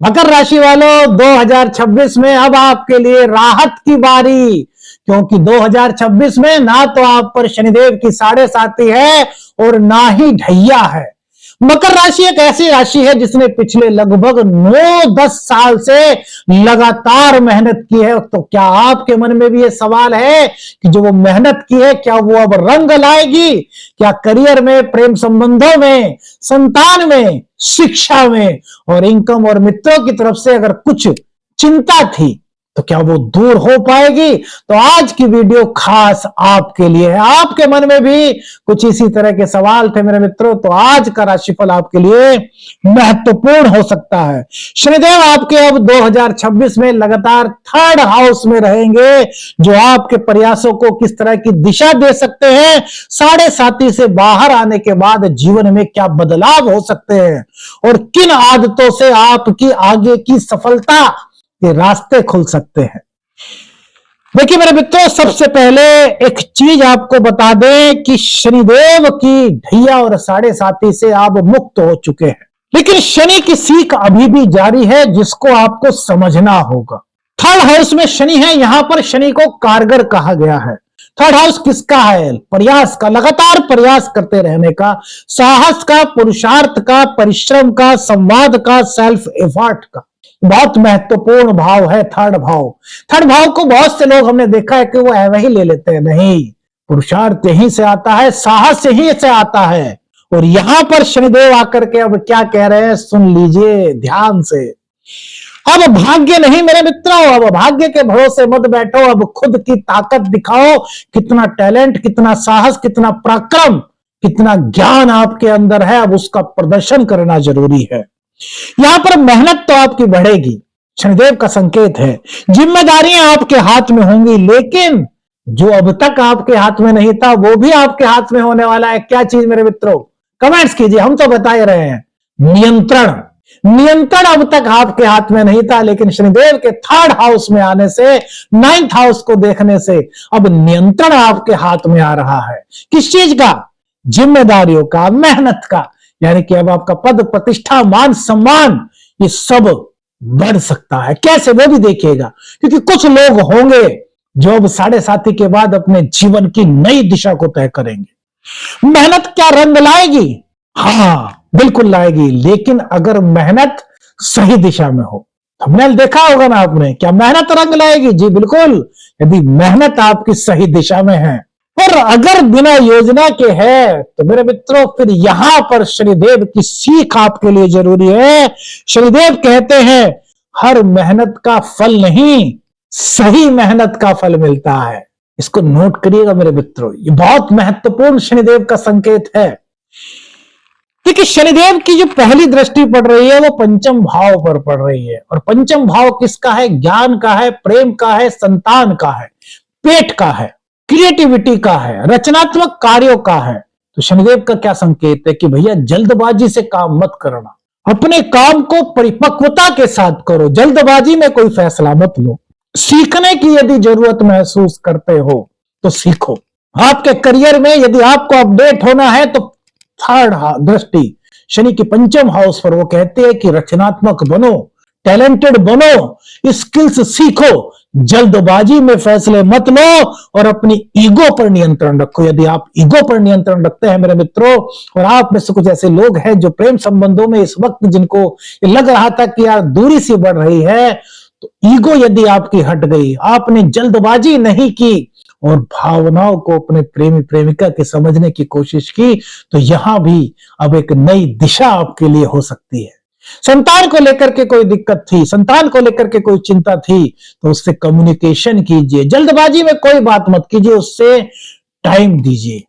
मकर राशि वालों, 2026 में अब आपके लिए राहत की बारी, क्योंकि 2026 में ना तो आप पर शनिदेव की साढ़े साती है और ना ही ढैया है। मकर राशि एक ऐसी राशि है जिसने पिछले लगभग 9-10 साल से लगातार मेहनत की है। तो क्या आपके मन में भी ये सवाल है कि जो वो मेहनत की है क्या वो अब रंग लाएगी? क्या करियर में, प्रेम संबंधों में, संतान में, शिक्षा में और इनकम और मित्रों की तरफ से अगर कुछ चिंता थी तो क्या वो दूर हो पाएगी? तो आज की वीडियो खास आपके लिए है। आपके मन में भी कुछ इसी तरह के सवाल थे मेरे मित्रों, तो आज का राशिफल आपके लिए महत्वपूर्ण हो सकता है। शनिदेव आपके अब 2026 में लगातार 3rd हाउस में रहेंगे, जो आपके प्रयासों को किस तरह की दिशा दे सकते हैं, साढ़े साती से बाहर आने के बाद जीवन में क्या बदलाव हो सकते हैं और किन आदतों से आपकी आगे की सफलता के रास्ते खुल सकते हैं। देखिए मेरे मित्रों, सबसे पहले एक चीज आपको बता दें कि शनिदेव की ढैया और साढ़े साती से आप मुक्त हो चुके हैं, लेकिन शनि की सीख अभी भी जारी है जिसको आपको समझना होगा। 3rd हाउस में शनि है, यहां पर शनि को कारगर कहा गया है। 3rd हाउस किसका है? प्रयास का, लगातार प्रयास करते रहने का, साहस का, पुरुषार्थ का, परिश्रम का, संवाद का, सेल्फ एफर्ट का। बहुत महत्वपूर्ण भाव है 3rd भाव। 3rd भाव को बहुत से लोग हमने देखा है कि वो वही ले लेते हैं। नहीं, पुरुषार्थ यहीं से आता है, साहस यहीं से आता है। और यहां पर शनिदेव आकर के अब क्या कह रहे हैं, सुन लीजिए ध्यान से। अब भाग्य नहीं मेरे मित्रों, अब भाग्य के भरोसे मत बैठो, अब खुद की ताकत दिखाओ। कितना टैलेंट, कितना साहस, कितना पराक्रम, कितना ज्ञान आपके अंदर है, अब उसका प्रदर्शन करना जरूरी है। यहां पर मेहनत तो आपकी बढ़ेगी, शनिदेव का संकेत है। जिम्मेदारियां आपके हाथ में होंगी, लेकिन जो अब तक आपके हाथ में नहीं था वो भी आपके हाथ में होने वाला है। क्या चीज मेरे मित्रों? कमेंट्स कीजिए, हम तो बता ही रहे हैं। नियंत्रण। नियंत्रण अब तक आपके हाथ में नहीं था, लेकिन शनिदेव के 3rd हाउस में आने से, 9th हाउस को देखने से अब नियंत्रण आपके हाथ में आ रहा है। किस चीज का? जिम्मेदारियों का, मेहनत का। यानी कि अब आपका पद, प्रतिष्ठा, मान, सम्मान, ये सब बढ़ सकता है। कैसे? वो भी देखिएगा, क्योंकि कुछ लोग होंगे जो अब साढ़े साती के बाद अपने जीवन की नई दिशा को तय करेंगे। मेहनत क्या रंग लाएगी? हाँ बिल्कुल लाएगी, लेकिन अगर मेहनत सही दिशा में हो। थंबनेल देखा होगा ना आपने, क्या मेहनत रंग लाएगी? जी बिल्कुल, यदि मेहनत आपकी सही दिशा में है। और अगर बिना योजना के है तो मेरे मित्रों फिर यहां पर शनिदेव की सीख आपके लिए जरूरी है। शनिदेव कहते हैं हर मेहनत का फल नहीं, सही मेहनत का फल मिलता है। इसको नोट करिएगा मेरे मित्रों, ये बहुत महत्वपूर्ण शनिदेव का संकेत है। क्योंकि शनिदेव की जो पहली दृष्टि पड़ रही है वो पंचम भाव पर पड़ रही है, और पंचम भाव किसका है? ज्ञान का है, प्रेम का है, संतान का है, पेट का है, क्रिएटिविटी का है, रचनात्मक कार्यों का है। तो शनिदेव का क्या संकेत है कि भैया जल्दबाजी से काम मत करना, अपने काम को परिपक्वता के साथ करो, जल्दबाजी में कोई फैसला मत लो। सीखने की यदि जरूरत महसूस करते हो तो सीखो। आपके करियर में यदि आपको अपडेट होना है तो 3rd दृष्टि शनि की पंचम हाउस पर वो कहते हैं कि रचनात्मक बनो, टैलेंटेड बनो, स्किल्स सीखो, जल्दबाजी में फैसले मत लो और अपनी ईगो पर नियंत्रण रखो। यदि आप ईगो पर नियंत्रण रखते हैं मेरे मित्रों, और आप में से कुछ ऐसे लोग हैं जो प्रेम संबंधों में इस वक्त जिनको लग रहा था कि यार दूरी सी बढ़ रही है, तो ईगो यदि आपकी हट गई, आपने जल्दबाजी नहीं की और भावनाओं को अपने प्रेमी प्रेमिका के समझने की कोशिश की, तो यहां भी अब एक नई दिशा आपके लिए हो सकती है। संतान को लेकर के कोई दिक्कत थी, संतान को लेकर के कोई चिंता थी, तो उससे कम्युनिकेशन कीजिए, जल्दबाजी में कोई बात मत कीजिए, उससे टाइम दीजिए,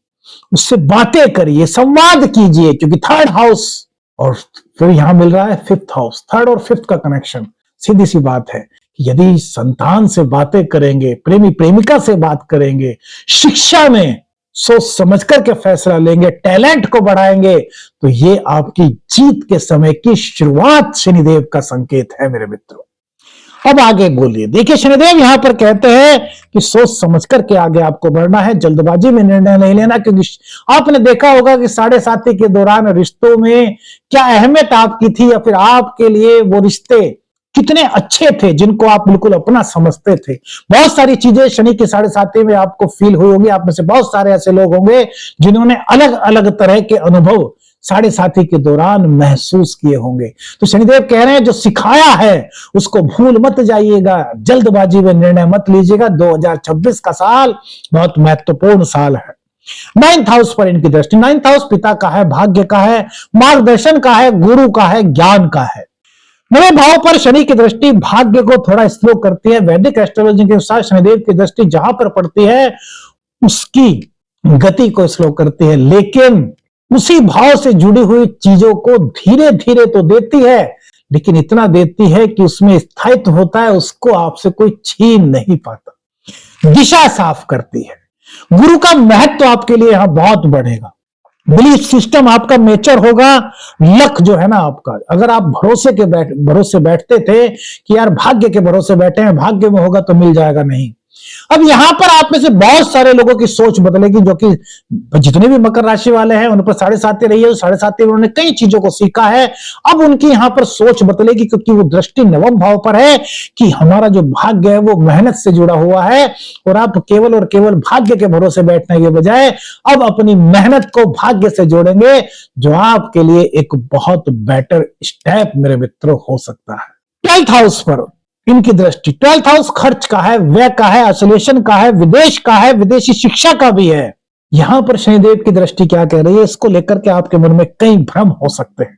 उससे बातें करिए, संवाद कीजिए, क्योंकि 3rd हाउस और फिर यहां मिल रहा है 5th हाउस। 3rd और 5th का कनेक्शन, सीधी सी बात है कि यदि संतान से बातें करेंगे, प्रेमी प्रेमिका से बात करेंगे, शिक्षा में सोच समझ करके फैसला लेंगे, टैलेंट को बढ़ाएंगे, तो ये आपकी जीत के समय की शुरुआत शनिदेव का संकेत है मेरे मित्रों। अब आगे बोलिए। देखिए शनिदेव यहां पर कहते हैं कि सोच समझ करके आगे आपको बढ़ना है, जल्दबाजी में निर्णय नहीं लेना, क्योंकि आपने देखा होगा कि साढ़े साथी के दौरान रिश्तों में क्या अहमियत आपकी थी, या फिर आपके लिए वो रिश्ते कितने अच्छे थे जिनको आप बिल्कुल अपना समझते थे। बहुत सारी चीजें शनि के साढ़े साथी में आपको फील हुई होगी। आप में से बहुत सारे ऐसे लोग होंगे जिन्होंने अलग अलग तरह के अनुभव साढ़े साथी के दौरान महसूस किए होंगे। तो शनिदेव कह रहे हैं जो सिखाया है उसको भूल मत जाइएगा, जल्दबाजी में निर्णय मत लीजिएगा। 2026 का साल बहुत महत्वपूर्ण साल है। 9th हाउस पर इनकी दृष्टि, 9th हाउस पिता का है, भाग्य का है, मार्गदर्शन का है, गुरु का है, ज्ञान का है। नवे भाव पर शनि की दृष्टि भाग्य को थोड़ा स्लो करती है। वैदिक एस्ट्रोलॉजी के अनुसार शनिदेव की दृष्टि जहां पर पड़ती है उसकी गति को स्लो करती है, लेकिन उसी भाव से जुड़ी हुई चीजों को धीरे धीरे तो देती है, लेकिन इतना देती है कि उसमें स्थायित्व होता है, उसको आपसे कोई छीन नहीं पाता। दिशा साफ करती है। गुरु का महत्व आपके लिए यहां बहुत बढ़ेगा। बिलीफ सिस्टम आपका मेचर होगा। लक जो है ना आपका, अगर आप भरोसे बैठते थे कि यार भाग्य के भरोसे बैठे हैं, भाग्य में होगा तो मिल जाएगा, नहीं। अब यहां पर आप में से बहुत सारे लोगों की सोच बदलेगी, जो कि जितने भी मकर राशि वाले हैं उन पर साढ़े साथी रही है, साढ़े साथी में उन्होंने कई चीजों को सीखा है। अब उनकी यहां पर सोच बदलेगी, क्योंकि वो दृष्टि नवम भाव पर है कि हमारा जो भाग्य है वो मेहनत से जुड़ा हुआ है, और आप केवल और केवल भाग्य के भरोसे बैठने के बजाय अब अपनी मेहनत को भाग्य से जोड़ेंगे, जो आपके लिए एक बहुत बेटर स्टेप मेरे मित्रों हो सकता है। 12th हाउस पर इनकी दृष्टि, 12th हाउस खर्च का है, व्यय का है, आइसोलेशन का है, विदेश का है, विदेशी शिक्षा का भी है। यहां पर शनिदेव की दृष्टि क्या कह रही है, इसको लेकर के आपके मन में कई भ्रम हो सकते हैं।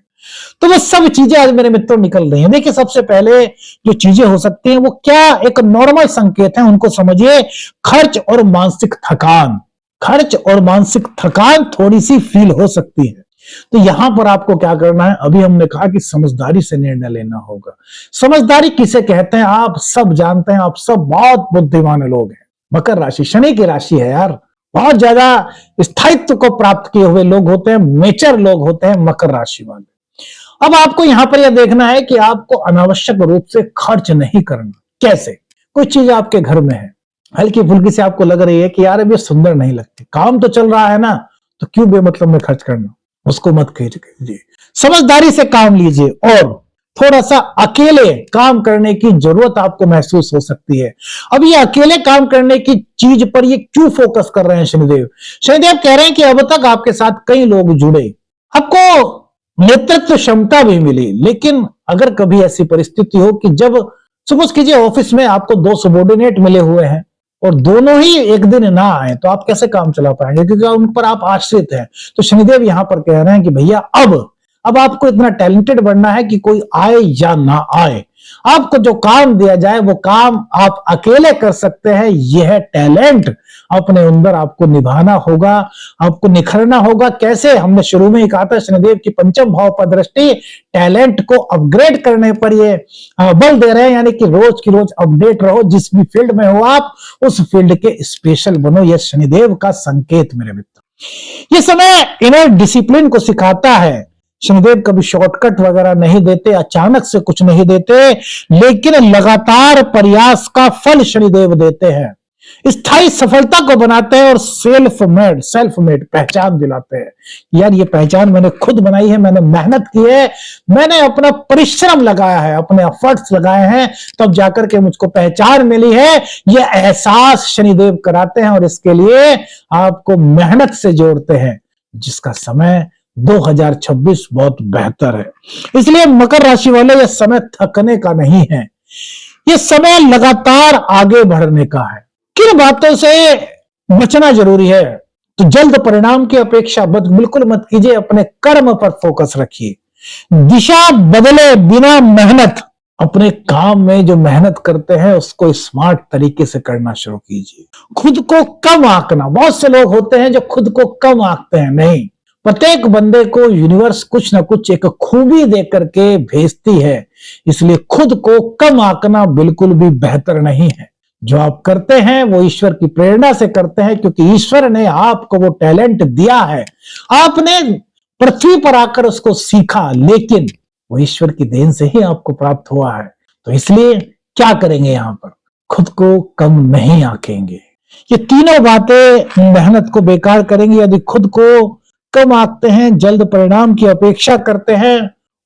तो वो सब चीजें आज मेरे मित्रों निकल रही हैं। देखिए सबसे पहले जो चीजें हो सकती हैं वो क्या एक नॉर्मल संकेत है, उनको समझिए। खर्च और मानसिक थकान, खर्च और मानसिक थकान थोड़ी सी फील हो सकती है। तो यहां पर आपको क्या करना है, अभी हमने कहा कि समझदारी से निर्णय लेना होगा। समझदारी किसे कहते हैं आप सब जानते हैं, आप सब बहुत बुद्धिमान लोग हैं। मकर राशि शनि की राशि है यार, बहुत ज्यादा स्थायित्व को प्राप्त किए हुए लोग होते हैं, मेचर लोग होते हैं मकर राशि वाले। अब आपको यहां पर यह देखना है कि आपको अनावश्यक रूप से खर्च नहीं करना। कैसे? कोई चीज आपके घर में है, हल्की फुल्की से आपको लग रही है कि यार अब ये सुंदर नहीं लगती, काम तो चल रहा है ना, तो क्यों बेमतलब में खर्च करना, उसको मत कीजिए। समझदारी से काम लीजिए, और थोड़ा सा अकेले काम करने की जरूरत आपको महसूस हो सकती है। अब ये अकेले काम करने की चीज पर ये क्यों फोकस कर रहे हैं शनिदेव? शनिदेव कह रहे हैं कि अब तक आपके साथ कई लोग जुड़े, आपको नेतृत्व क्षमता भी मिली, लेकिन अगर कभी ऐसी परिस्थिति हो कि जब सपोज कीजिए ऑफिस में आपको 2 सबॉर्डिनेट मिले हुए हैं और दोनों ही एक दिन ना आए, तो आप कैसे काम चला पाएंगे, क्योंकि उन पर आप आश्रित हैं। तो शनिदेव यहां पर कह रहे हैं कि भैया अब आपको इतना टैलेंटेड बनना है कि कोई आए या ना आए, आपको जो काम दिया जाए वो काम आप अकेले कर सकते हैं। यह टैलेंट अपने अंदर आपको निभाना होगा, आपको निखरना होगा। कैसे? हमने शुरू में ही कहा था शनिदेव की पंचम भाव पर दृष्टि टैलेंट को अपग्रेड करने पर ये बल दे रहे हैं, यानी कि रोज की रोज अपडेट रहो। जिस भी फील्ड में हो आप उस फील्ड के स्पेशल बनो, यह शनिदेव का संकेत मेरे मित्र। ये समय इनर डिसिप्लिन को सिखाता है। शनिदेव कभी शॉर्टकट वगैरह नहीं देते, अचानक से कुछ नहीं देते, लेकिन लगातार प्रयास का फल शनिदेव देते हैं, स्थायी सफलता को बनाते हैं और सेल्फ मेड पहचान दिलाते हैं। यार ये पहचान मैंने खुद बनाई है, मैंने मेहनत की है, मैंने अपना परिश्रम लगाया है, अपने एफर्ट्स लगाए हैं, तब जाकर के मुझको पहचान मिली है। ये एहसास शनिदेव कराते हैं और इसके लिए आपको मेहनत से जोड़ते हैं, जिसका समय 2026 बहुत बेहतर है। इसलिए मकर राशि वाले यह समय थकने का नहीं है, यह समय लगातार आगे बढ़ने का है। किन बातों से बचना जरूरी है? तो जल्द परिणाम की अपेक्षा बिल्कुल मत कीजिए, अपने कर्म पर फोकस रखिए। दिशा बदले बिना मेहनत, अपने काम में जो मेहनत करते हैं उसको स्मार्ट तरीके से करना शुरू कीजिए। खुद को कम आंकना, बहुत से लोग होते हैं जो खुद को कम आंकते हैं। नहीं, प्रत्येक बंदे को यूनिवर्स कुछ ना कुछ एक खूबी दे करके भेजती है, इसलिए खुद को कम आंकना बिल्कुल भी बेहतर नहीं है। जो आप करते हैं वो ईश्वर की प्रेरणा से करते हैं, क्योंकि ईश्वर ने आपको वो टैलेंट दिया है, आपने पृथ्वी पर आकर उसको सीखा, लेकिन वो ईश्वर की देन से ही आपको प्राप्त हुआ है। तो इसलिए क्या करेंगे यहां पर? खुद को कम नहीं आंकेंगे। ये तीनों बातें मेहनत को बेकार करेंगी। यदि खुद को कम आंकते हैं, जल्द परिणाम की अपेक्षा करते हैं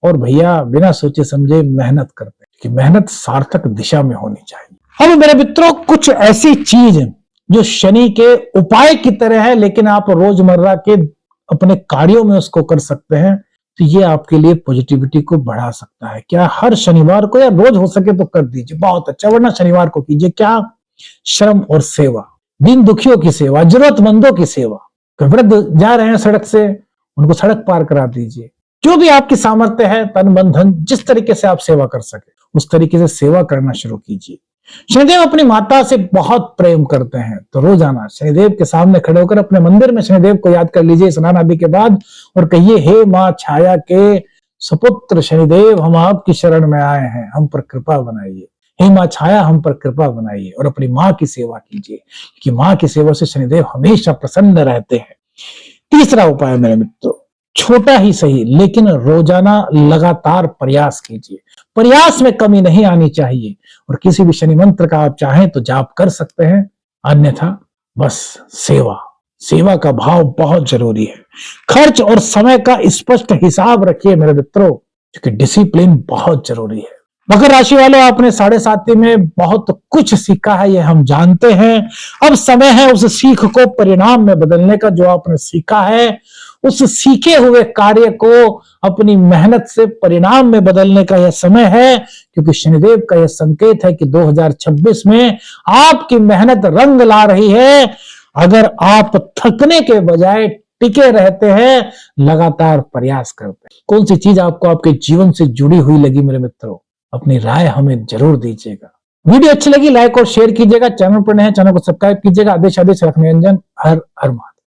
और भैया बिना सोचे समझे मेहनत करते हैं कि मेहनत सार्थक दिशा में होनी चाहिए। अब मेरे मित्रों, कुछ ऐसी चीज जो शनि के उपाय की तरह है लेकिन आप रोजमर्रा के अपने कार्यों में उसको कर सकते हैं, तो ये आपके लिए पॉजिटिविटी को बढ़ा सकता है। क्या हर शनिवार को, या रोज हो सके तो कर दीजिए, बहुत अच्छा, वरना शनिवार को कीजिए। क्या? श्रम और सेवा, दीन दुखियों की सेवा, जरूरतमंदों की सेवा। वृद्ध जा रहे हैं सड़क से, उनको सड़क पार करा दीजिए। जो भी आपकी सामर्थ्य है, तन मन धन, जिस तरीके से आप सेवा कर सके उस तरीके से सेवा करना शुरू कीजिए। शनिदेव अपनी माता से बहुत प्रेम करते हैं, तो रोजाना शनिदेव के सामने खड़े होकर अपने मंदिर में शनिदेव को याद कर लीजिए स्नान आदि के बाद, और कहिए, हे मां छाया के सुपुत्र शनिदेव, हम आपकी शरण में आए हैं, हम पर कृपा बनाइए। हे मां छाया, हम पर कृपा बनाइए। और अपनी मां की सेवा कीजिए, कि मां की सेवा से शनिदेव हमेशा प्रसन्न रहते हैं। तीसरा उपाय मेरे मित्रों, छोटा ही सही लेकिन रोजाना लगातार प्रयास कीजिए। प्रयास में कमी नहीं आनी चाहिए। और किसी भी शनि मंत्र का आप चाहें तो जाप कर सकते हैं, अन्यथा बस सेवा का भाव बहुत जरूरी है। खर्च और समय का स्पष्ट हिसाब रखिए मेरे मित्रों, क्योंकि डिसिप्लिन बहुत जरूरी है। मकर राशि वालों, आपने 7.5 में बहुत कुछ सीखा है, ये हम जानते हैं। अब समय है उस सीख को परिणाम में बदलने का। जो आपने सीखा है उस सीखे हुए कार्य को अपनी मेहनत से परिणाम में बदलने का यह समय है, क्योंकि शनिदेव का यह संकेत है कि 2026 में आपकी मेहनत रंग ला रही है। अगर आप थकने के बजाय टिके रहते हैं, लगातार प्रयास करते हैं। कौन सी चीज आपको आपके जीवन से जुड़ी हुई लगी मेरे मित्रों? अपनी राय हमें जरूर दीजिएगा। वीडियो अच्छी लगी लाइक और शेयर कीजिएगा। चैनल पर नए हैं, चैनल को सब्सक्राइब कीजिएगा। आदेश रखने अंजन, हर हर